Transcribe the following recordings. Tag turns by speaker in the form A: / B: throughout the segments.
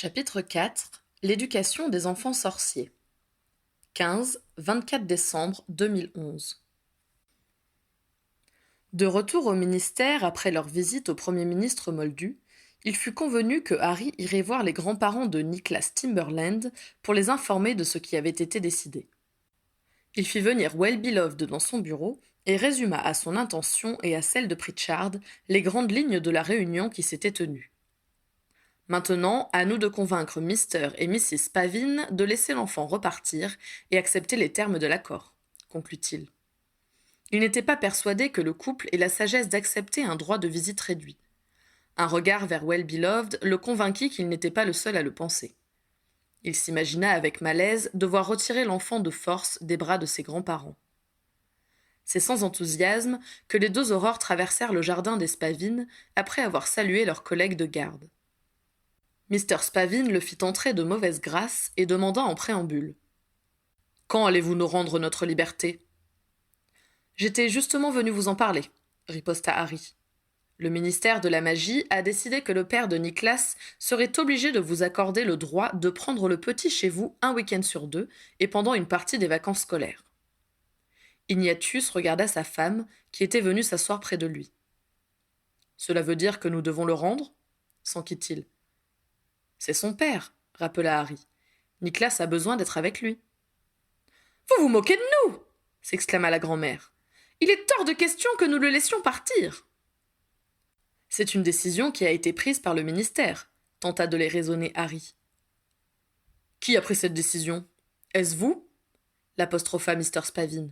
A: Chapitre 4. L'éducation des enfants sorciers. 15-24 décembre 2011. De retour au ministère après leur visite au Premier ministre Moldu, il fut convenu que Harry irait voir les grands-parents de Nicholas Timberland pour les informer de ce qui avait été décidé. Il fit venir Well-Beloved dans son bureau et résuma à son intention et à celle de Pritchard les grandes lignes de la réunion qui s'était tenue. Maintenant, à nous de convaincre Mr. et Mrs. Spavin de laisser l'enfant repartir et accepter les termes de l'accord, conclut-il. Il n'était pas persuadé que le couple ait la sagesse d'accepter un droit de visite réduit. Un regard vers Well-Beloved le convainquit qu'il n'était pas le seul à le penser. Il s'imagina avec malaise devoir retirer l'enfant de force des bras de ses grands-parents. C'est sans enthousiasme que les deux aurores traversèrent le jardin des Spavin après avoir salué leurs collègues de garde. Mr. Spavin le fit entrer de mauvaise grâce et demanda en préambule. « Quand allez-vous nous rendre notre liberté ?» « J'étais justement venu vous en parler, » riposta Harry. « Le ministère de la Magie a décidé que le père de Nicholas serait obligé de vous accorder le droit de prendre le petit chez vous un week-end sur 2 et pendant une partie des vacances scolaires. » Ignatius regarda sa femme, qui était venue s'asseoir près de lui. « Cela veut dire que nous devons le rendre ?» s'enquit-il. « C'est son père, » rappela Harry. « Nicholas a besoin d'être avec lui. »« Vous vous moquez de nous !» s'exclama la grand-mère. « Il est hors de question que nous le laissions partir !»« C'est une décision qui a été prise par le ministère, » tenta de les raisonner Harry. « Qui a pris cette décision ? Est-ce vous ?» l'apostropha Mr. Spavin.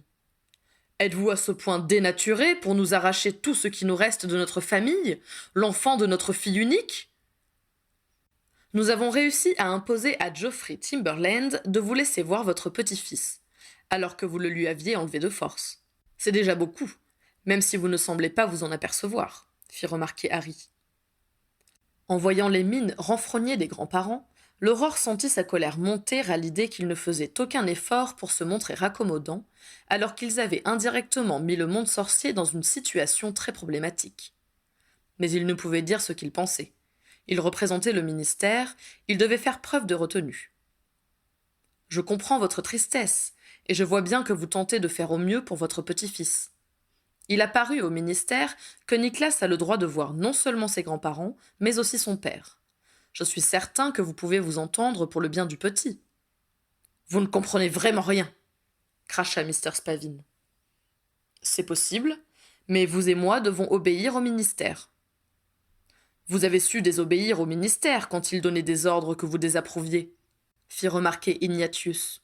A: « Êtes-vous à ce point dénaturé pour nous arracher tout ce qui nous reste de notre famille, l'enfant de notre fille unique ? Nous avons réussi à imposer à Geoffrey Timberland de vous laisser voir votre petit-fils, alors que vous le lui aviez enlevé de force. C'est déjà beaucoup, même si vous ne semblez pas vous en apercevoir, » fit remarquer Harry. En voyant les mines renfrognées des grands-parents, l'Aurore sentit sa colère monter à l'idée qu'ils ne faisaient aucun effort pour se montrer raccommodants, alors qu'ils avaient indirectement mis le monde sorcier dans une situation très problématique. Mais ils ne pouvaient dire ce qu'ils pensaient. Ils représentaient le ministère, ils devaient faire preuve de retenue. « Je comprends votre tristesse, et je vois bien que vous tentez de faire au mieux pour votre petit-fils. Il a paru au ministère que Nicholas a le droit de voir non seulement ses grands-parents, mais aussi son père. Je suis certain que vous pouvez vous entendre pour le bien du petit. »« Vous ne comprenez vraiment rien !» cracha Mr. Spavin. « C'est possible, mais vous et moi devons obéir au ministère. »« Vous avez su désobéir au ministère quand il donnait des ordres que vous désapprouviez, » fit remarquer Ignatius.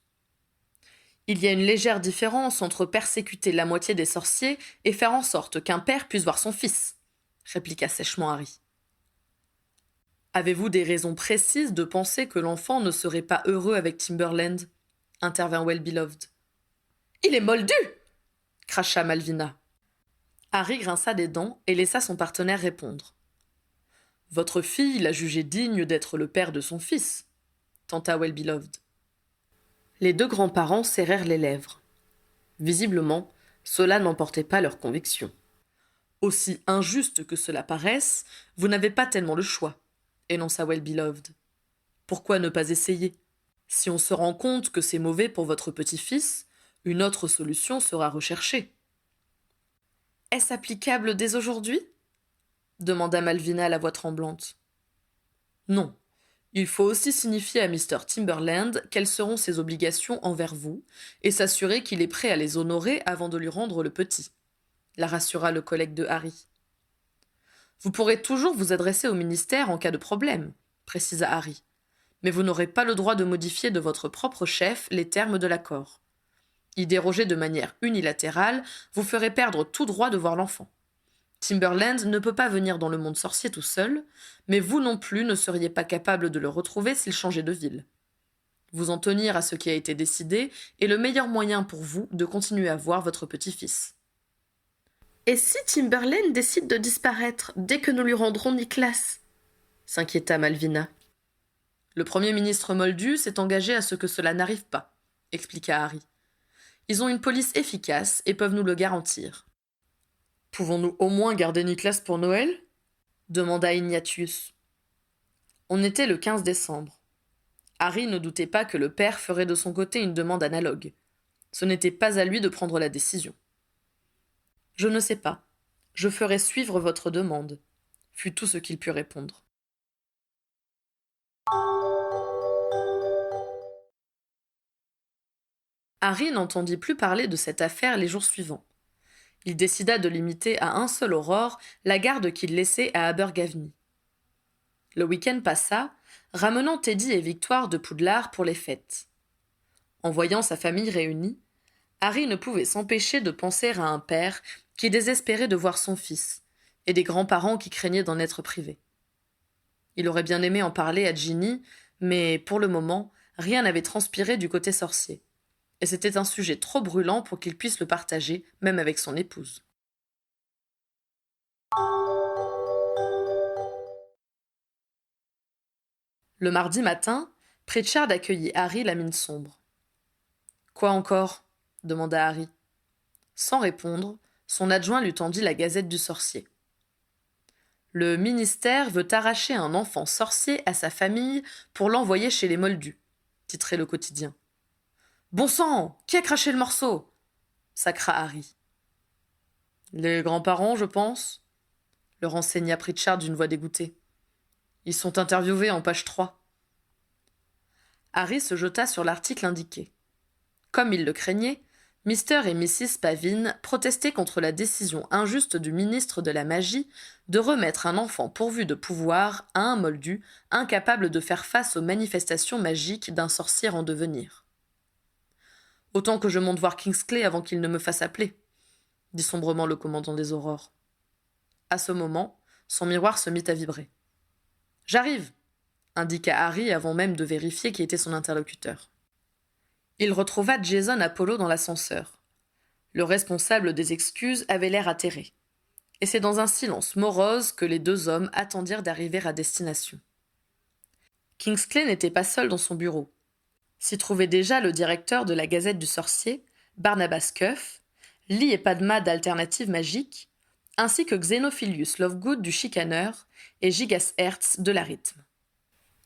A: « Il y a une légère différence entre persécuter la moitié des sorciers et faire en sorte qu'un père puisse voir son fils, » répliqua sèchement Harry. « Avez-vous des raisons précises de penser que l'enfant ne serait pas heureux avec Timberland ?» intervint Well-Beloved. « Il est moldu !» cracha Malvina. Harry grinça des dents et laissa son partenaire répondre. « Votre fille l'a jugé digne d'être le père de son fils, » tenta Well-Beloved. Les deux grands-parents serrèrent les lèvres. Visiblement, cela n'emportait pas leur conviction. « Aussi injuste que cela paraisse, vous n'avez pas tellement le choix, » énonça Well-Beloved. « Pourquoi ne pas essayer ? Si on se rend compte que c'est mauvais pour votre petit-fils, une autre solution sera recherchée. »« Est-ce applicable dès aujourd'hui ?» demanda Malvina à la voix tremblante. « Non. Il faut aussi signifier à Mr. Timberland quelles seront ses obligations envers vous et s'assurer qu'il est prêt à les honorer avant de lui rendre le petit, » la rassura le collègue de Harry. « Vous pourrez toujours vous adresser au ministère en cas de problème, » précisa Harry, « mais vous n'aurez pas le droit de modifier de votre propre chef les termes de l'accord. Y déroger de manière unilatérale vous ferait perdre tout droit de voir l'enfant. Timberland ne peut pas venir dans le monde sorcier tout seul, mais vous non plus ne seriez pas capable de le retrouver s'il changeait de ville. Vous en tenir à ce qui a été décidé est le meilleur moyen pour vous de continuer à voir votre petit-fils. »« Et si Timberland décide de disparaître dès que nous lui rendrons Nicholas ?» s'inquiéta Malvina. « Le Premier ministre Moldu s'est engagé à ce que cela n'arrive pas, » expliqua Harry. « Ils ont une police efficace et peuvent nous le garantir. » « Pouvons-nous au moins garder Nicholas pour Noël ?» demanda Ignatius. « On était le 15 décembre. Harry ne doutait pas que le père ferait de son côté une demande analogue. Ce n'était pas à lui de prendre la décision. « Je ne sais pas. Je ferai suivre votre demande », fut tout ce qu'il put répondre. Harry n'entendit plus parler de cette affaire les jours suivants. Il décida de limiter à un seul Aurore la garde qu'il laissait à Abergavenny. Le week-end passa, ramenant Teddy et Victoire de Poudlard pour les fêtes. En voyant sa famille réunie, Harry ne pouvait s'empêcher de penser à un père qui désespérait de voir son fils, et des grands-parents qui craignaient d'en être privés. Il aurait bien aimé en parler à Ginny, mais pour le moment, rien n'avait transpiré du côté sorcier, et c'était un sujet trop brûlant pour qu'il puisse le partager, même avec son épouse. Le mardi matin, Pritchard accueillit Harry la mine sombre. « Quoi encore » demanda Harry. Sans répondre, son adjoint lui tendit la Gazette du sorcier. « Le ministère veut arracher un enfant sorcier à sa famille pour l'envoyer chez les Moldus », titrait le quotidien. « Bon sang, qui a craché le morceau » sacra Harry. « Les grands-parents, je pense » le renseigna Pritchard d'une voix dégoûtée. « Ils sont interviewés en page 3. » Harry se jeta sur l'article indiqué. Comme il le craignait, Mr. et Mrs. Pavin protestaient contre la décision injuste du ministre de la Magie de remettre un enfant pourvu de pouvoir à un moldu incapable de faire face aux manifestations magiques d'un sorcier en devenir. « Autant que je monte voir Kingsley avant qu'il ne me fasse appeler, » dit sombrement le commandant des Aurores. À ce moment, son miroir se mit à vibrer. « J'arrive !» indiqua Harry avant même de vérifier qui était son interlocuteur. Il retrouva Jason Apollo dans l'ascenseur. Le responsable des excuses avait l'air atterré. Et c'est dans un silence morose que les deux hommes attendirent d'arriver à destination. Kingsley n'était pas seul dans son bureau. S'y trouvait déjà le directeur de la Gazette du Sorcier, Barnabas Cuff, Lee et Padma d'Alternative Magique, ainsi que Xenophilius Lovegood du Chicaneur et Gigas Hertz de la Rythme.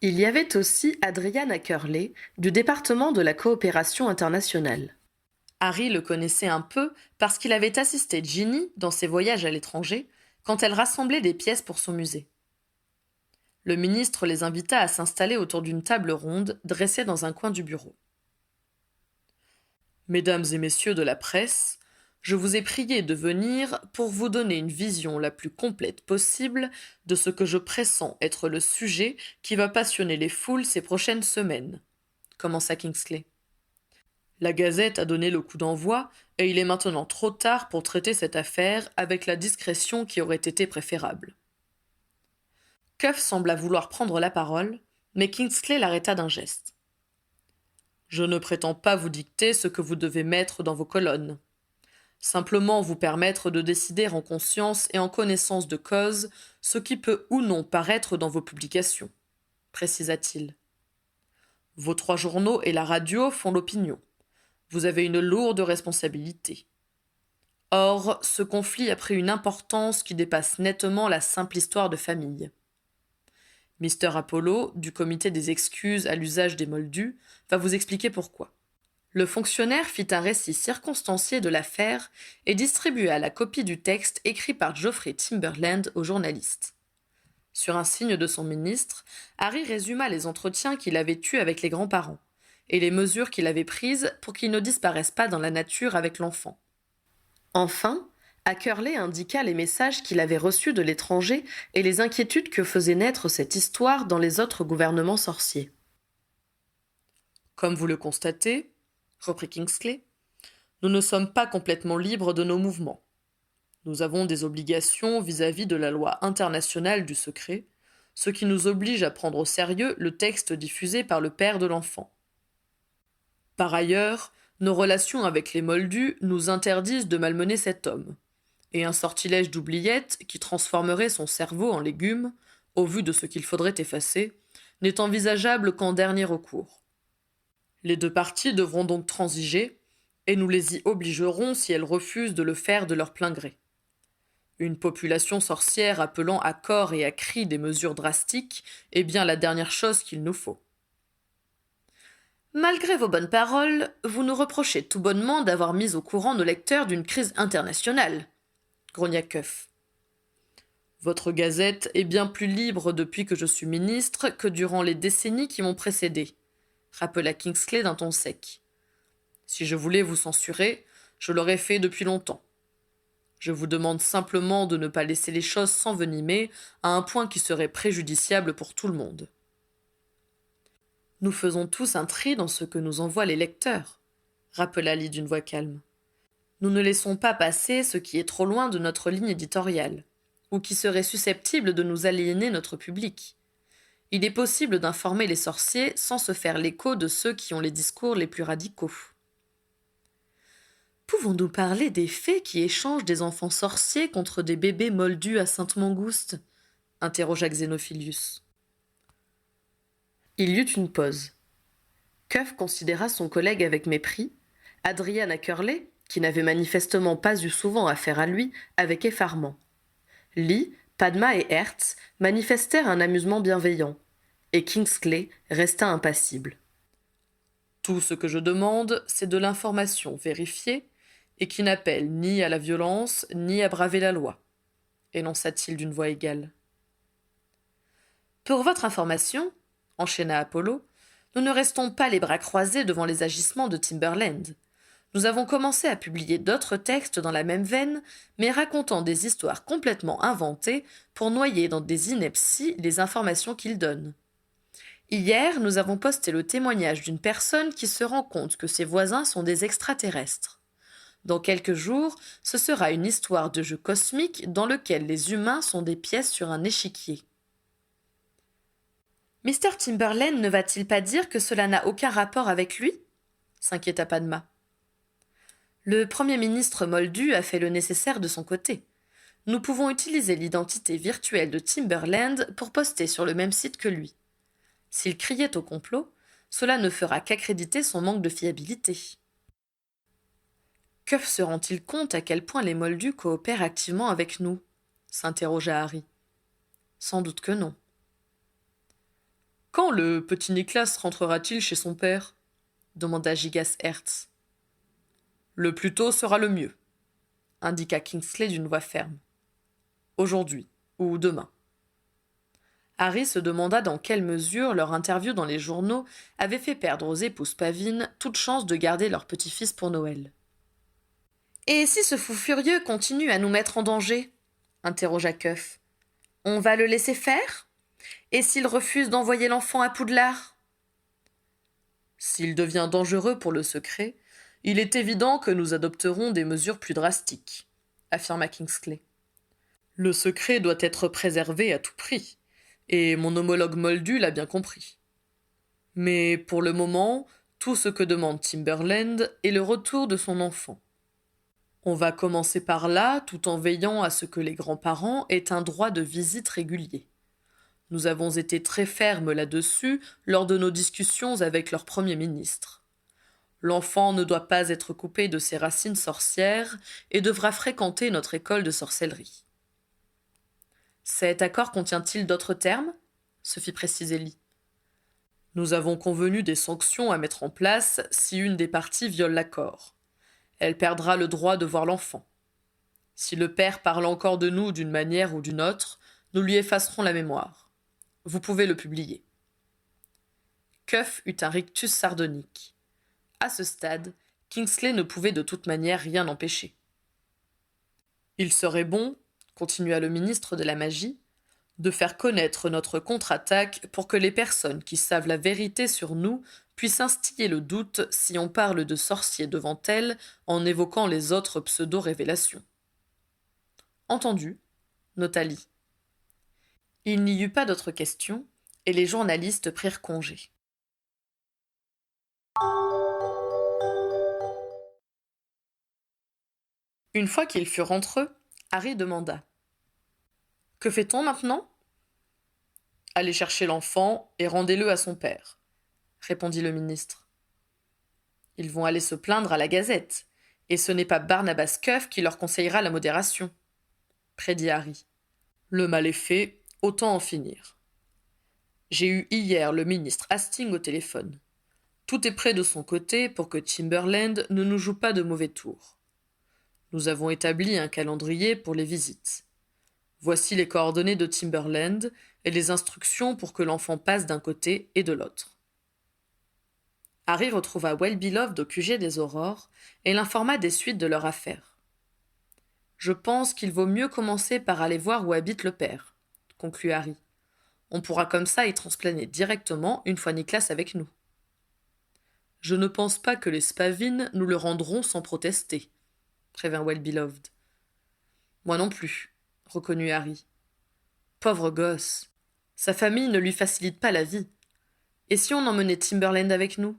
A: Il y avait aussi Adriana Curley du département de la coopération internationale. Harry le connaissait un peu parce qu'il avait assisté Ginny dans ses voyages à l'étranger quand elle rassemblait des pièces pour son musée. Le ministre les invita à s'installer autour d'une table ronde dressée dans un coin du bureau. « Mesdames et messieurs de la presse, je vous ai prié de venir pour vous donner une vision la plus complète possible de ce que je pressens être le sujet qui va passionner les foules ces prochaines semaines, » commença Kingsley. « La Gazette a donné le coup d'envoi et il est maintenant trop tard pour traiter cette affaire avec la discrétion qui aurait été préférable. » Cuff sembla vouloir prendre la parole, mais Kingsley l'arrêta d'un geste. « Je ne prétends pas vous dicter ce que vous devez mettre dans vos colonnes. Simplement vous permettre de décider en conscience et en connaissance de cause ce qui peut ou non paraître dans vos publications, » précisa-t-il. « Vos 3 journaux et la radio font l'opinion. Vous avez une lourde responsabilité. Or, ce conflit a pris une importance qui dépasse nettement la simple histoire de famille. Mr. Apollo, du comité des excuses à l'usage des Moldus, va vous expliquer pourquoi. » Le fonctionnaire fit un récit circonstancié de l'affaire et distribua la copie du texte écrit par Geoffrey Timberland aux journalistes. Sur un signe de son ministre, Harry résuma les entretiens qu'il avait eus avec les grands-parents et les mesures qu'il avait prises pour qu'ils ne disparaissent pas dans la nature avec l'enfant. Enfin, Ackerley indiqua les messages qu'il avait reçus de l'étranger et les inquiétudes que faisait naître cette histoire dans les autres gouvernements sorciers. « Comme vous le constatez, » reprit Kingsley, « nous ne sommes pas complètement libres de nos mouvements. Nous avons des obligations vis-à-vis de la loi internationale du secret, ce qui nous oblige à prendre au sérieux le texte diffusé par le père de l'enfant. Par ailleurs, nos relations avec les Moldus nous interdisent de malmener cet homme, et un sortilège d'oubliette qui transformerait son cerveau en légume, au vu de ce qu'il faudrait effacer, n'est envisageable qu'en dernier recours. Les 2 parties devront donc transiger, et nous les y obligerons si elles refusent de le faire de leur plein gré. Une population sorcière appelant à corps et à cri des mesures drastiques est bien la dernière chose qu'il nous faut. Malgré vos bonnes paroles, vous nous reprochez tout bonnement d'avoir mis au courant nos lecteurs d'une crise internationale, grogna Cuff. Votre gazette est bien plus libre depuis que je suis ministre que durant les décennies qui m'ont précédé, rappela Kingsley d'un ton sec. Si je voulais vous censurer, je l'aurais fait depuis longtemps. Je vous demande simplement de ne pas laisser les choses s'envenimer à un point qui serait préjudiciable pour tout le monde. Nous faisons tous un tri dans ce que nous envoient les lecteurs, rappela Lee d'une voix calme. Nous ne laissons pas passer ce qui est trop loin de notre ligne éditoriale, ou qui serait susceptible de nous aliéner notre public. Il est possible d'informer les sorciers sans se faire l'écho de ceux qui ont les discours les plus radicaux. Pouvons-nous parler des fées qui échangent des enfants sorciers contre des bébés moldus à Sainte-Mangouste ? Interrogea Xénophilius. Il y eut une pause. Cuff considéra son collègue avec mépris. Adriana Curley, qui n'avait manifestement pas eu souvent affaire à lui, avec effarement. Lee, Padma et Hertz manifestèrent un amusement bienveillant, et Kingsley resta impassible. Tout ce que je demande, c'est de l'information vérifiée et qui n'appelle ni à la violence ni à braver la loi, énonça-t-il d'une voix égale. Pour votre information, enchaîna Apollo, nous ne restons pas les bras croisés devant les agissements de Timberland. Nous avons commencé à publier d'autres textes dans la même veine, mais racontant des histoires complètement inventées pour noyer dans des inepties les informations qu'ils donnent. Hier, nous avons posté le témoignage d'une personne qui se rend compte que ses voisins sont des extraterrestres. Dans quelques jours, ce sera une histoire de jeu cosmique dans lequel les humains sont des pièces sur un échiquier. Mr. Timberland ne va-t-il pas dire que cela n'a aucun rapport avec lui ? S'inquiéta Padma. Le Premier ministre Moldu a fait le nécessaire de son côté. Nous pouvons utiliser l'identité virtuelle de Timberland pour poster sur le même site que lui. S'il criait au complot, cela ne fera qu'accréditer son manque de fiabilité. Cuff se rend-il compte à quel point les Moldus coopèrent activement avec nous ? S'interrogea Harry. Sans doute que non. Quand le petit Nicholas rentrera-t-il chez son père ? Demanda Gigas Hertz. Le plus tôt sera le mieux, indiqua Kingsley d'une voix ferme. Aujourd'hui ou demain. Harry se demanda dans quelle mesure leur interview dans les journaux avait fait perdre aux épouses Pavine toute chance de garder leur petit-fils pour Noël. Et si ce fou furieux continue à nous mettre en danger ? Interrogea Cuff. On va le laisser faire ? Et s'il refuse d'envoyer l'enfant à Poudlard ? S'il devient dangereux pour le secret, il est évident que nous adopterons des mesures plus drastiques, affirma Kingsley. Le secret doit être préservé à tout prix, et mon homologue moldu l'a bien compris. Mais pour le moment, tout ce que demande Timberland est le retour de son enfant. On va commencer par là, tout en veillant à ce que les grands-parents aient un droit de visite régulier. Nous avons été très fermes là-dessus lors de nos discussions avec leur Premier ministre. L'enfant ne doit pas être coupé de ses racines sorcières et devra fréquenter notre école de sorcellerie. Cet accord contient-il d'autres termes ? Se fit préciser Lee. Nous avons convenu des sanctions à mettre en place si une des parties viole l'accord. Elle perdra le droit de voir l'enfant. Si le père parle encore de nous d'une manière ou d'une autre, nous lui effacerons la mémoire. Vous pouvez le publier. Cuff eut un rictus sardonique. À ce stade, Kingsley ne pouvait de toute manière rien empêcher. Il serait bon, continua le ministre de la Magie, de faire connaître notre contre-attaque pour que les personnes qui savent la vérité sur nous puissent instiller le doute si on parle de sorciers devant elles en évoquant les autres pseudo-révélations. Entendu, nota Lee. Il n'y eut pas d'autres questions, et les journalistes prirent congé. Une fois qu'ils furent entre eux, Harry demanda « Que fait-on maintenant ?»« Allez chercher l'enfant et rendez-le à son père, » répondit le ministre. « Ils vont aller se plaindre à la Gazette, et ce n'est pas Barnabas Cuff qui leur conseillera la modération. » prédit Harry. Le mal est fait, autant en finir. J'ai eu hier le ministre Hastings au téléphone. Tout est prêt de son côté pour que Timberland ne nous joue pas de mauvais tours. Nous avons établi un calendrier pour les visites. Voici les coordonnées de Timberland et les instructions pour que l'enfant passe d'un côté et de l'autre. Harry retrouva Well-Beloved au QG des Aurores et l'informa des suites de leur affaire. « Je pense qu'il vaut mieux commencer par aller voir où habite le père, » conclut Harry. « On pourra comme ça y transplaner directement une fois Nicholas avec nous. » « Je ne pense pas que les Spavin nous le rendront sans protester, » prévint Well-Beloved. « Moi non plus, » reconnut Harry. « Pauvre gosse, sa famille ne lui facilite pas la vie. Et si on emmenait Timberland avec nous ?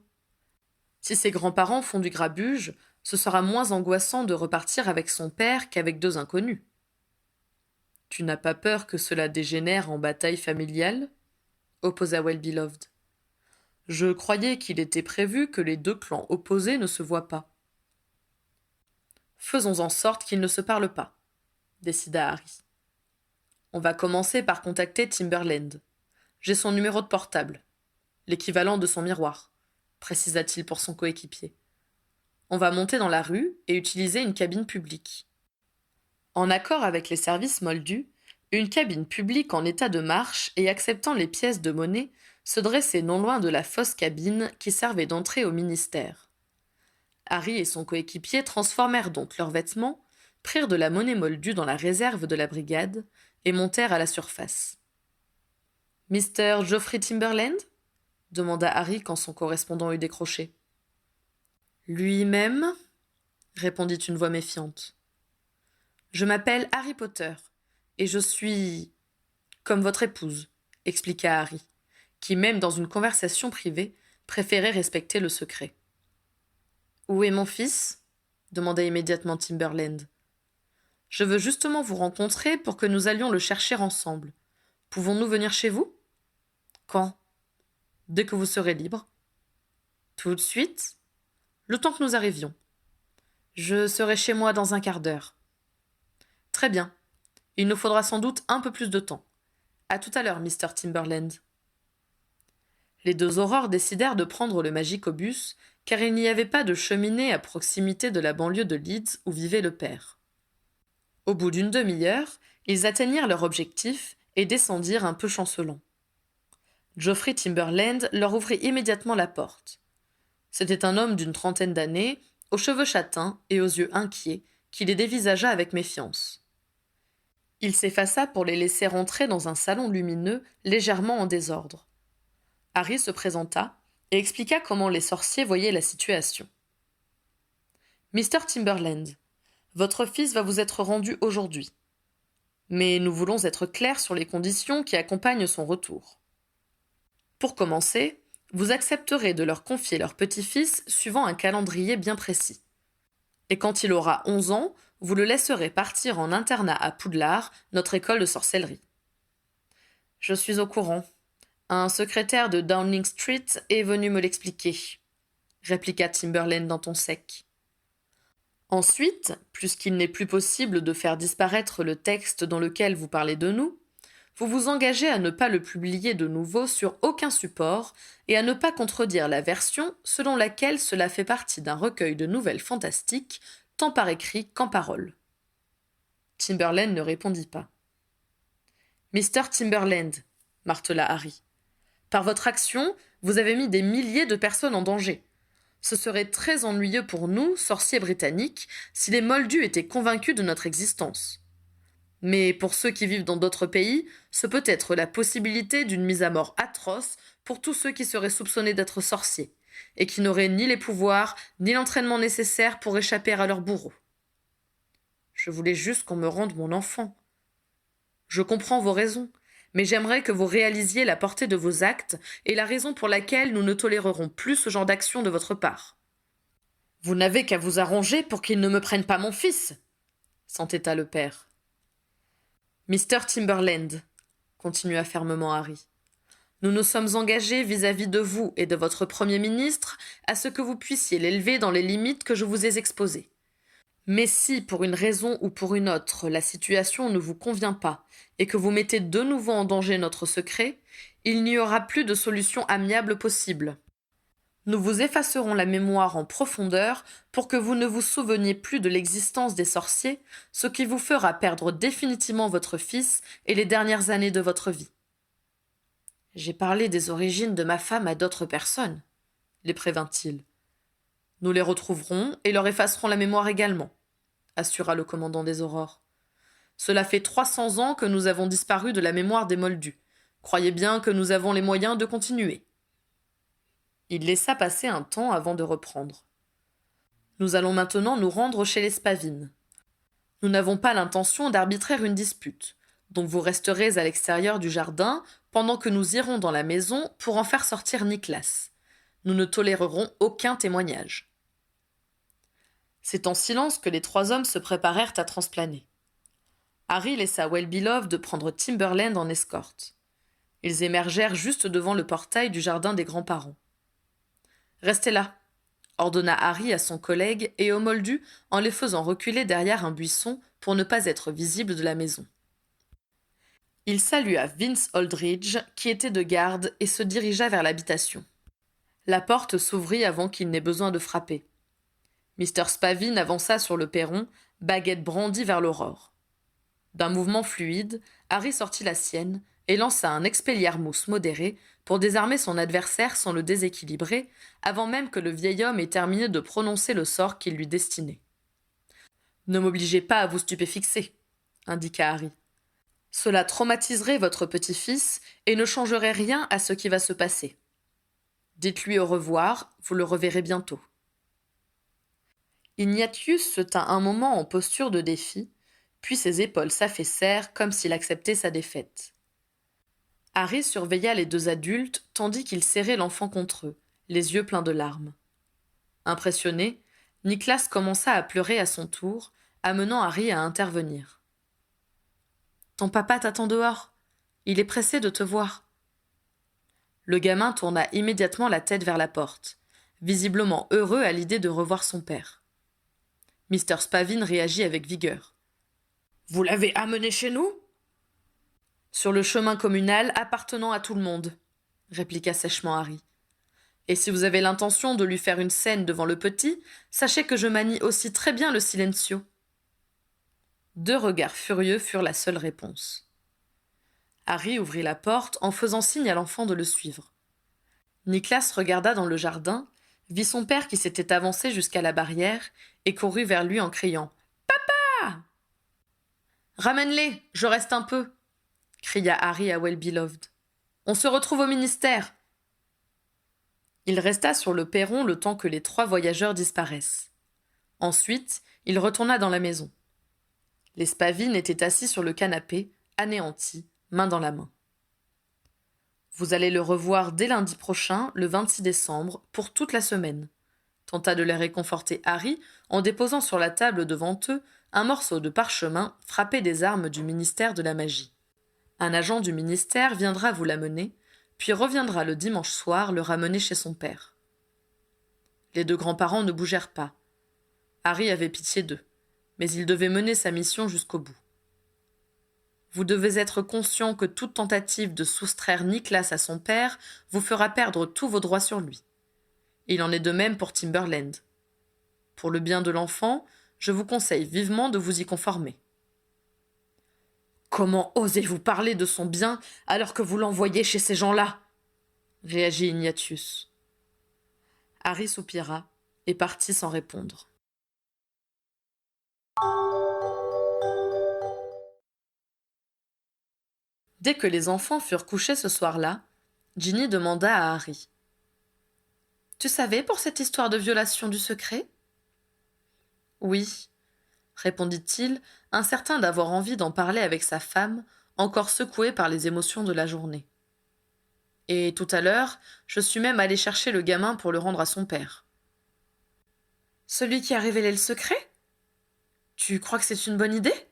A: Si ses grands-parents font du grabuge, ce sera moins angoissant de repartir avec son père qu'avec deux inconnus. » « Tu n'as pas peur que cela dégénère en bataille familiale ? » opposa Well-Beloved. « Je croyais qu'il était prévu que les deux clans opposés ne se voient pas. »« Faisons en sorte qu'ils ne se parlent pas, » décida Harry. « On va commencer par contacter Timberland. J'ai son numéro de portable, l'équivalent de son miroir, précisa-t-il pour son coéquipier. On va monter dans la rue et utiliser une cabine publique. » En accord avec les services moldus, une cabine publique en état de marche et acceptant les pièces de monnaie se dressait non loin de la fausse cabine qui servait d'entrée au ministère. Harry et son coéquipier transformèrent donc leurs vêtements, prirent de la monnaie moldue dans la réserve de la brigade et montèrent à la surface. « Mr. Geoffrey Timberland » demanda Harry quand son correspondant eut décroché. « Lui-même » répondit une voix méfiante. « Je m'appelle Harry Potter, et je suis... comme votre épouse, » expliqua Harry, qui, même dans une conversation privée, préférait respecter le secret. « Où est mon fils ?» demanda immédiatement Timberland. « Je veux justement vous rencontrer pour que nous allions le chercher ensemble. Pouvons-nous venir chez vous ? » ?»« Quand ? » ?»« Dès que vous serez libre. »« Tout de suite ? » ?»« Le temps que nous arrivions. »« Je serai chez moi dans un quart d'heure. »« Très bien. Il nous faudra sans doute un peu plus de temps. À tout à l'heure, Mr. Timberland. » Les deux aurores décidèrent de prendre le Magicobus, car il n'y avait pas de cheminée à proximité de la banlieue de Leeds où vivait le père. Au bout d'une demi-heure, ils atteignirent leur objectif et descendirent un peu chancelants. Geoffrey Timberland leur ouvrit immédiatement la porte. C'était un homme d'une trentaine d'années, aux cheveux châtains et aux yeux inquiets, qui les dévisagea avec méfiance. Il s'effaça pour les laisser entrer dans un salon lumineux légèrement en désordre. Harry se présenta et expliqua comment les sorciers voyaient la situation. « Mr. Timberland, votre fils va vous être rendu aujourd'hui. Mais nous voulons être clairs sur les conditions qui accompagnent son retour. Pour commencer, vous accepterez de leur confier leur petit-fils suivant un calendrier bien précis. Et quand il aura 11 ans, vous le laisserez partir en internat à Poudlard, notre école de sorcellerie. »« Je suis au courant. Un secrétaire de Downing Street est venu me l'expliquer, » répliqua Timberland d'un ton sec. « Ensuite, puisqu'il n'est plus possible de faire disparaître le texte dans lequel vous parlez de nous, vous vous engagez à ne pas le publier de nouveau sur aucun support et à ne pas contredire la version selon laquelle cela fait partie d'un recueil de nouvelles fantastiques, tant par écrit qu'en parole. » Timberland ne répondit pas. « Mr. Timberland, » martela Harry, « par votre action, vous avez mis des milliers de personnes en danger. Ce serait très ennuyeux pour nous, sorciers britanniques, si les Moldus étaient convaincus de notre existence. Mais pour ceux qui vivent dans d'autres pays, ce peut être la possibilité d'une mise à mort atroce pour tous ceux qui seraient soupçonnés d'être sorciers, et qui n'auraient ni les pouvoirs, ni l'entraînement nécessaire pour échapper à leur bourreau. Je voulais juste qu'on me rende mon enfant. Je comprends vos raisons, mais j'aimerais que vous réalisiez la portée de vos actes et la raison pour laquelle nous ne tolérerons plus ce genre d'action de votre part. Vous n'avez qu'à vous arranger pour qu'ils ne me prennent pas mon fils, s'entêta le père. Mr. Timberland, continua fermement Harry, nous nous sommes engagés vis-à-vis de vous et de votre Premier ministre à ce que vous puissiez l'élever dans les limites que je vous ai exposées. Mais si, pour une raison ou pour une autre, la situation ne vous convient pas et que vous mettez de nouveau en danger notre secret, il n'y aura plus de solution amiable possible. Nous vous effacerons la mémoire en profondeur pour que vous ne vous souveniez plus de l'existence des sorciers, ce qui vous fera perdre définitivement votre fils et les dernières années de votre vie. J'ai parlé des origines de ma femme à d'autres personnes, les prévint-il. Nous les retrouverons et leur effacerons la mémoire également, assura le commandant des Aurores. Cela fait 300 ans que nous avons disparu de la mémoire des Moldus. Croyez bien que nous avons les moyens de continuer. Il laissa passer un temps avant de reprendre. Nous allons maintenant nous rendre chez les Spavines. Nous n'avons pas l'intention d'arbitrer une dispute, donc vous resterez à l'extérieur du jardin pendant que nous irons dans la maison pour en faire sortir Nicklas. Nous ne tolérerons aucun témoignage. C'est en silence que les 3 hommes se préparèrent à transplaner. Harry laissa Well-Beloved prendre Timberland en escorte. Ils émergèrent juste devant le portail du jardin des grands-parents. « Restez là !» ordonna Harry à son collègue et aux Moldus en les faisant reculer derrière un buisson pour ne pas être visibles de la maison. Il salua Vince Aldridge, qui était de garde, et se dirigea vers l'habitation. La porte s'ouvrit avant qu'il n'ait besoin de frapper. Mr. Spavin avança sur le perron, baguette brandie vers l'aurore. D'un mouvement fluide, Harry sortit la sienne et lança un expelliarmus modéré pour désarmer son adversaire sans le déséquilibrer, avant même que le vieil homme ait terminé de prononcer le sort qu'il lui destinait. « Ne m'obligez pas à vous stupéfixer, » indiqua Harry. « Cela traumatiserait votre petit-fils et ne changerait rien à ce qui va se passer. Dites-lui au revoir, vous le reverrez bientôt. » Ignatius se tint un moment en posture de défi, puis ses épaules s'affaissèrent comme s'il acceptait sa défaite. Harry surveilla les 2 adultes tandis qu'ils serraient l'enfant contre eux, les yeux pleins de larmes. Impressionné, Nicklas commença à pleurer à son tour, amenant Harry à intervenir. « Ton papa t'attend dehors. Il est pressé de te voir. » Le gamin tourna immédiatement la tête vers la porte, visiblement heureux à l'idée de revoir son père. Mr. Spavin réagit avec vigueur. « Vous l'avez amené chez nous ?»« Sur le chemin communal appartenant à tout le monde, » répliqua sèchement Harry. « Et si vous avez l'intention de lui faire une scène devant le petit, sachez que je manie aussi très bien le silencio. » 2 regards furieux furent la seule réponse. Harry ouvrit la porte en faisant signe à l'enfant de le suivre. Nicklas regarda dans le jardin, vit son père qui s'était avancé jusqu'à la barrière et courut vers lui en criant « Papa !»« Ramène-les, je reste un peu !» cria Harry à Well-Beloved. « On se retrouve au ministère !» Il resta sur le perron le temps que les 3 voyageurs disparaissent. Ensuite, il retourna dans la maison. Les Spavin étaient assis sur le canapé, anéantis, main dans la main. « Vous allez le revoir dès lundi prochain, le 26 décembre, pour toute la semaine. » tenta de les réconforter Harry en déposant sur la table devant eux un morceau de parchemin frappé des armes du ministère de la magie. Un agent du ministère viendra vous l'amener, puis reviendra le dimanche soir le ramener chez son père. Les 2 grands-parents ne bougèrent pas. Harry avait pitié d'eux, mais il devait mener sa mission jusqu'au bout. Vous devez être conscient que toute tentative de soustraire Nicklas à son père vous fera perdre tous vos droits sur lui. Il en est de même pour Timberland. Pour le bien de l'enfant, je vous conseille vivement de vous y conformer. « Comment osez-vous parler de son bien alors que vous l'envoyez chez ces gens-là » réagit Ignatius. Harry soupira et partit sans répondre. Dès que les enfants furent couchés ce soir-là, Ginny demanda à Harry. « Tu savais pour cette histoire de violation du secret ?»« Oui, » répondit-il, incertain d'avoir envie d'en parler avec sa femme, encore secouée par les émotions de la journée. « Et tout à l'heure, je suis même allé chercher le gamin pour le rendre à son père. »« Celui qui a révélé le secret ? Tu crois que c'est une bonne idée ?»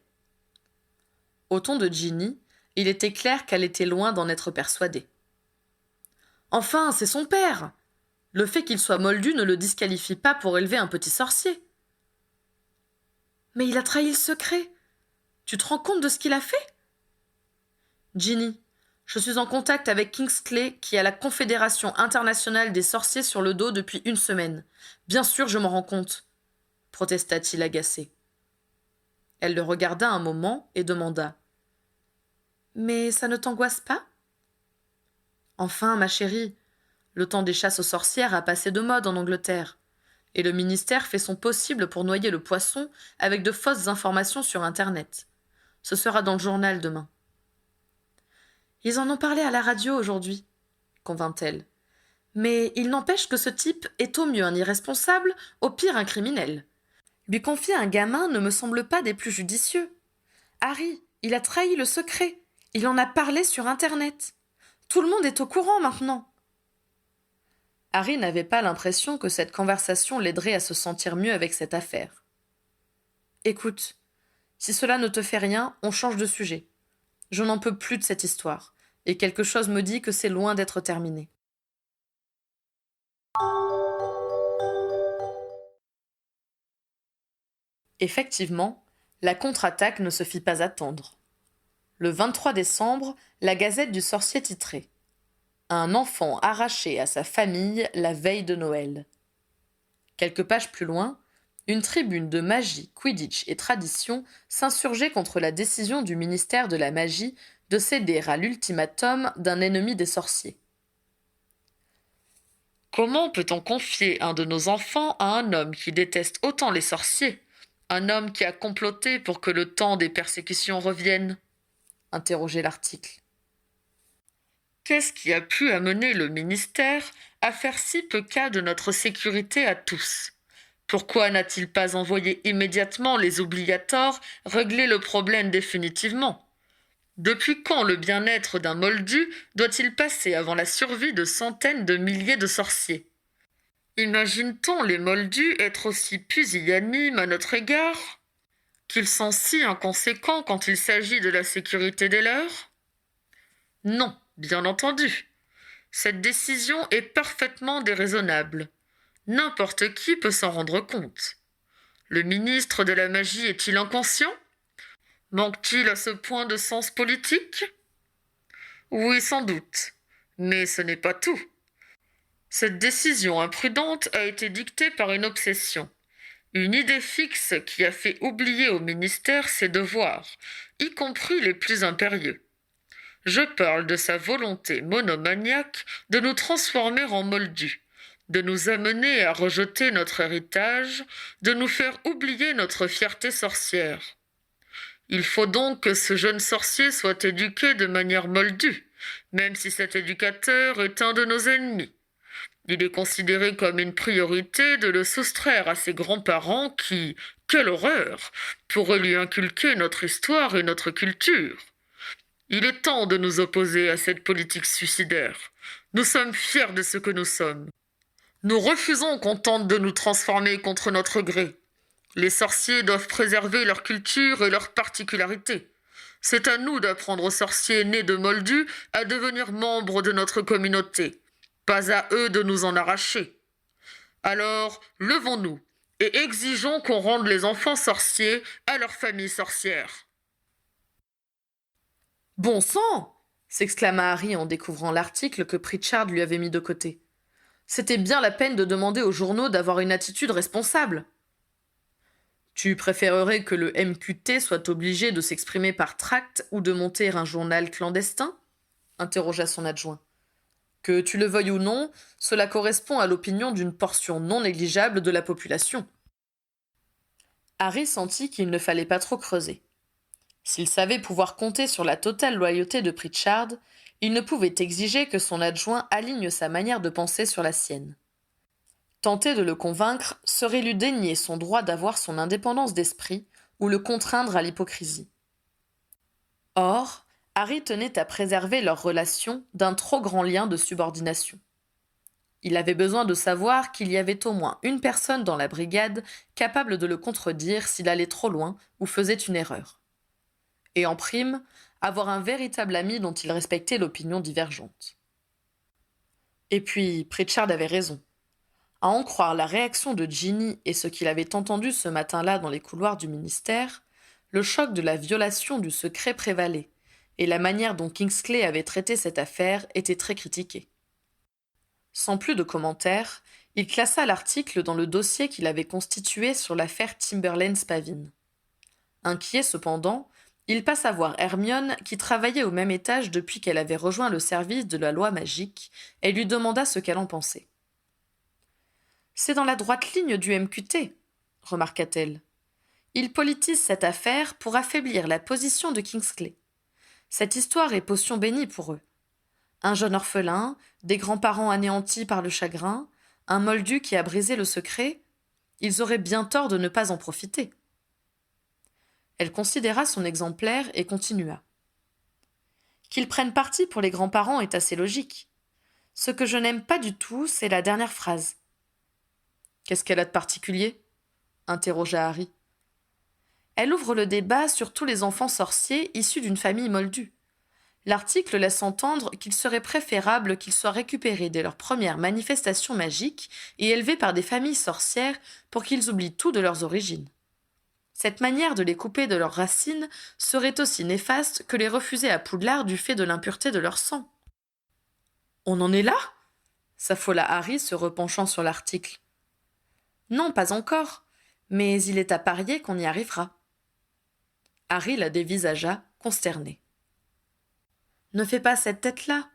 A: Au ton de Ginny, il était clair qu'elle était loin d'en être persuadée. « Enfin, c'est son père ! Le fait qu'il soit moldu ne le disqualifie pas pour élever un petit sorcier. » Mais il a trahi le secret. Tu te rends compte de ce qu'il a fait? Ginny, je suis en contact avec Kingsley qui a la Confédération internationale des sorciers sur le dos depuis une semaine. Bien sûr, je m'en rends compte, protesta-t-il agacé. Elle le regarda un moment et demanda. Mais ça ne t'angoisse pas? Enfin, ma chérie, le temps des chasses aux sorcières a passé de mode en Angleterre, et le ministère fait son possible pour noyer le poisson avec de fausses informations sur Internet. Ce sera dans le journal demain. Ils en ont parlé à la radio aujourd'hui, convint-elle. Mais il n'empêche que ce type est au mieux un irresponsable, au pire un criminel. Lui confier un gamin ne me semble pas des plus judicieux. Harry, il a trahi le secret. Il en a parlé sur Internet. Tout le monde est au courant maintenant. Harry n'avait pas l'impression que cette conversation l'aiderait à se sentir mieux avec cette affaire. Écoute, si cela ne te fait rien, on change de sujet. Je n'en peux plus de cette histoire, et quelque chose me dit que c'est loin d'être terminé. Effectivement, la contre-attaque ne se fit pas attendre. Le 23 décembre, la Gazette du Sorcier titrait « Un enfant arraché à sa famille la veille de Noël ». Quelques pages plus loin, une tribune de magie, Quidditch et tradition s'insurgeait contre la décision du ministère de la Magie de céder à l'ultimatum d'un ennemi des sorciers. Comment peut-on confier un de nos enfants à un homme qui déteste autant les sorciers, un homme qui a comploté pour que le temps des persécutions revienne? Interrogeait l'article. Qu'est-ce qui a pu amener le ministère à faire si peu cas de notre sécurité à tous? Pourquoi n'a-t-il pas envoyé immédiatement les obligatoires régler le problème définitivement? Depuis quand le bien-être d'un moldu doit-il passer avant la survie de centaines de milliers de sorciers? Imagine-t-on les moldus être aussi pusillanimes à notre égard? Qu'ils sont si inconséquents quand il s'agit de la sécurité des leurs? Non, bien entendu. Cette décision est parfaitement déraisonnable. N'importe qui peut s'en rendre compte. Le ministre de la Magie est-il inconscient? Manque-t-il à ce point de sens politique? Oui, sans doute. Mais ce n'est pas tout. Cette décision imprudente a été dictée par une obsession. Une idée fixe qui a fait oublier au ministère ses devoirs, y compris les plus impérieux. Je parle de sa volonté monomaniaque de nous transformer en moldus, de nous amener à rejeter notre héritage, de nous faire oublier notre fierté sorcière. Il faut donc que ce jeune sorcier soit éduqué de manière moldue, même si cet éducateur est un de nos ennemis. Il est considéré comme une priorité de le soustraire à ses grands-parents qui, quelle horreur, pourraient lui inculquer notre histoire et notre culture. Il est temps de nous opposer à cette politique suicidaire. Nous sommes fiers de ce que nous sommes. Nous refusons qu'on tente de nous transformer contre notre gré. Les sorciers doivent préserver leur culture et leurs particularités. C'est à nous d'apprendre aux sorciers nés de Moldus à devenir membres de notre communauté. Pas à eux de nous en arracher. Alors, levons-nous et exigeons qu'on rende les enfants sorciers à leurs familles sorcières. Bon sang! S'exclama Harry en découvrant l'article que Pritchard lui avait mis de côté. C'était bien la peine de demander aux journaux d'avoir une attitude responsable. Tu préférerais que le MQT soit obligé de s'exprimer par tract ou de monter un journal clandestin? Interrogea son adjoint. Que tu le veuilles ou non, cela correspond à l'opinion d'une portion non négligeable de la population. Harry sentit qu'il ne fallait pas trop creuser. S'il savait pouvoir compter sur la totale loyauté de Pritchard, il ne pouvait exiger que son adjoint aligne sa manière de penser sur la sienne. Tenter de le convaincre serait lui dénier son droit d'avoir son indépendance d'esprit ou le contraindre à l'hypocrisie. Or, Harry tenait à préserver leur relation d'un trop grand lien de subordination. Il avait besoin de savoir qu'il y avait au moins une personne dans la brigade capable de le contredire s'il allait trop loin ou faisait une erreur. Et en prime, avoir un véritable ami dont il respectait l'opinion divergente. Et puis, Pritchard avait raison. À en croire la réaction de Ginny et ce qu'il avait entendu ce matin-là dans les couloirs du ministère, le choc de la violation du secret prévalait, et la manière dont Kingsley avait traité cette affaire était très critiquée. Sans plus de commentaires, il classa l'article dans le dossier qu'il avait constitué sur l'affaire Timberlane-Spavin. Inquiet cependant, il passa voir Hermione qui travaillait au même étage depuis qu'elle avait rejoint le service de la loi magique et lui demanda ce qu'elle en pensait. « C'est dans la droite ligne du MQT, remarqua-t-elle. Ils politisent cette affaire pour affaiblir la position de Kingsley. Cette histoire est potion bénie pour eux. Un jeune orphelin, des grands-parents anéantis par le chagrin, un moldu qui a brisé le secret, ils auraient bien tort de ne pas en profiter. » Elle considéra son exemplaire et continua. « Qu'ils prennent parti pour les grands-parents est assez logique. Ce que je n'aime pas du tout, c'est la dernière phrase. »« Qu'est-ce qu'elle a de particulier ?» interrogea Harry. « Elle ouvre le débat sur tous les enfants sorciers issus d'une famille moldue. L'article laisse entendre qu'il serait préférable qu'ils soient récupérés dès leur première manifestation magique et élevés par des familles sorcières pour qu'ils oublient tout de leurs origines. Cette manière de les couper de leurs racines serait aussi néfaste que les refuser à Poudlard du fait de l'impureté de leur sang. »« On en est là ?» s'affola Harry se repenchant sur l'article. « Non, pas encore, mais il est à parier qu'on y arrivera. » Harry la dévisagea, consterné. « Ne fais pas cette tête-là, »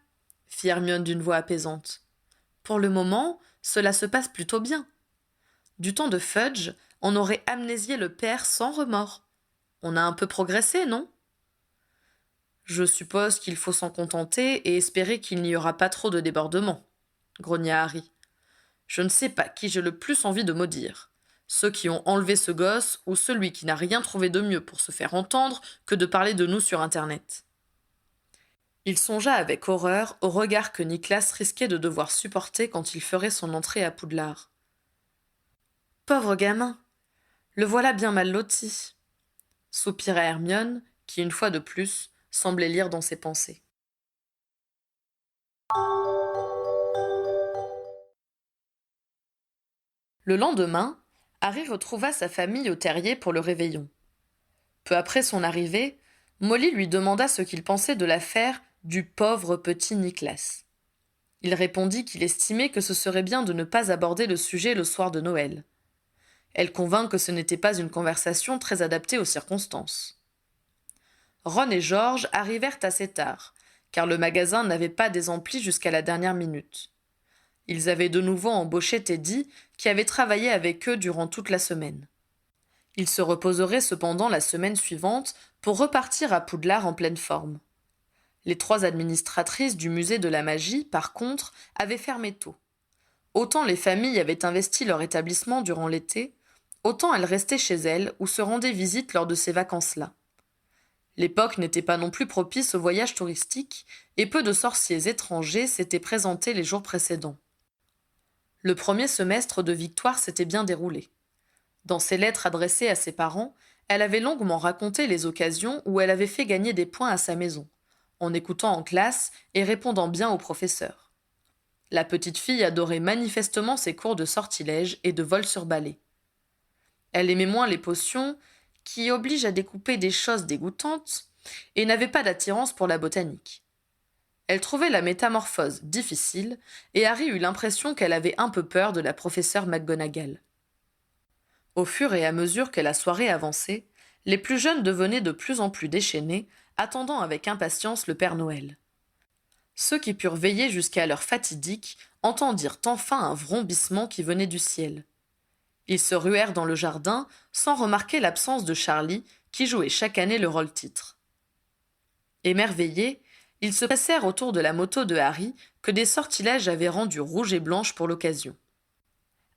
A: fit Hermione d'une voix apaisante. « Pour le moment, cela se passe plutôt bien. Du temps de Fudge, on aurait amnésié le père sans remords. On a un peu progressé, non ? » « Je suppose qu'il faut s'en contenter et espérer qu'il n'y aura pas trop de débordements, » grogna Harry. « Je ne sais pas qui j'ai le plus envie de maudire. Ceux qui ont enlevé ce gosse ou celui qui n'a rien trouvé de mieux pour se faire entendre que de parler de nous sur Internet. » Il songea avec horreur au regard que Nicholas risquait de devoir supporter quand il ferait son entrée à Poudlard. « Pauvre gamin, le voilà bien mal loti, » soupira Hermione, qui, une fois de plus, semblait lire dans ses pensées. Le lendemain, Harry retrouva sa famille au terrier pour le réveillon. Peu après son arrivée, Molly lui demanda ce qu'il pensait de l'affaire du pauvre petit Nicholas. Il répondit qu'il estimait que ce serait bien de ne pas aborder le sujet le soir de Noël. Elle convint que ce n'était pas une conversation très adaptée aux circonstances. Ron et George arrivèrent assez tard, car le magasin n'avait pas désempli jusqu'à la dernière minute. Ils avaient de nouveau embauché Teddy, qui avait travaillé avec eux durant toute la semaine. Ils se reposeraient cependant la semaine suivante pour repartir à Poudlard en pleine forme. Les 3 administratrices du musée de la magie, par contre, avaient fermé tôt. Autant les familles avaient investi leur établissement durant l'été, autant elles restaient chez elles ou se rendaient visite lors de ces vacances-là. L'époque n'était pas non plus propice aux voyages touristiques et peu de sorciers étrangers s'étaient présentés les jours précédents. Le premier semestre de Victoire s'était bien déroulé. Dans ses lettres adressées à ses parents, elle avait longuement raconté les occasions où elle avait fait gagner des points à sa maison, en écoutant en classe et répondant bien aux professeurs. La petite fille adorait manifestement ses cours de sortilège et de vol sur balai. Elle aimait moins les potions, qui obligent à découper des choses dégoûtantes, et n'avait pas d'attirance pour la botanique. Elle trouvait la métamorphose difficile, et Harry eut l'impression qu'elle avait un peu peur de la professeure McGonagall. Au fur et à mesure que la soirée avançait, les plus jeunes devenaient de plus en plus déchaînés, attendant avec impatience le Père Noël. Ceux qui purent veiller jusqu'à l'heure fatidique entendirent enfin un vrombissement qui venait du ciel. Ils se ruèrent dans le jardin sans remarquer l'absence de Charlie, qui jouait chaque année le rôle-titre. Émerveillés, ils se pressèrent autour de la moto de Harry que des sortilèges avaient rendue rouge et blanche pour l'occasion.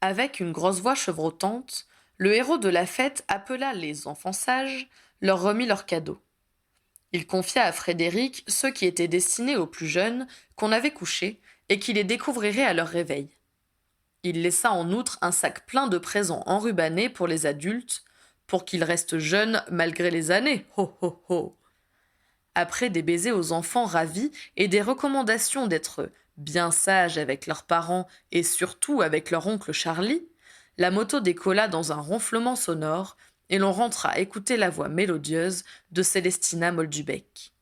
A: Avec une grosse voix chevrotante, le héros de la fête appela les enfants sages, leur remit leurs cadeaux. Il confia à Frédéric ceux qui étaient destinés aux plus jeunes, qu'on avait couchés, et qui les découvriraient à leur réveil. Il laissa en outre un sac plein de présents enrubannés pour les adultes, pour qu'ils restent jeunes malgré les années. Ho ho ho. Après des baisers aux enfants ravis et des recommandations d'être Bien sages avec leurs parents et surtout avec leur oncle Charlie, la moto décolla dans un ronflement sonore et l'on rentra écouter la voix mélodieuse de Célestina Moldubek.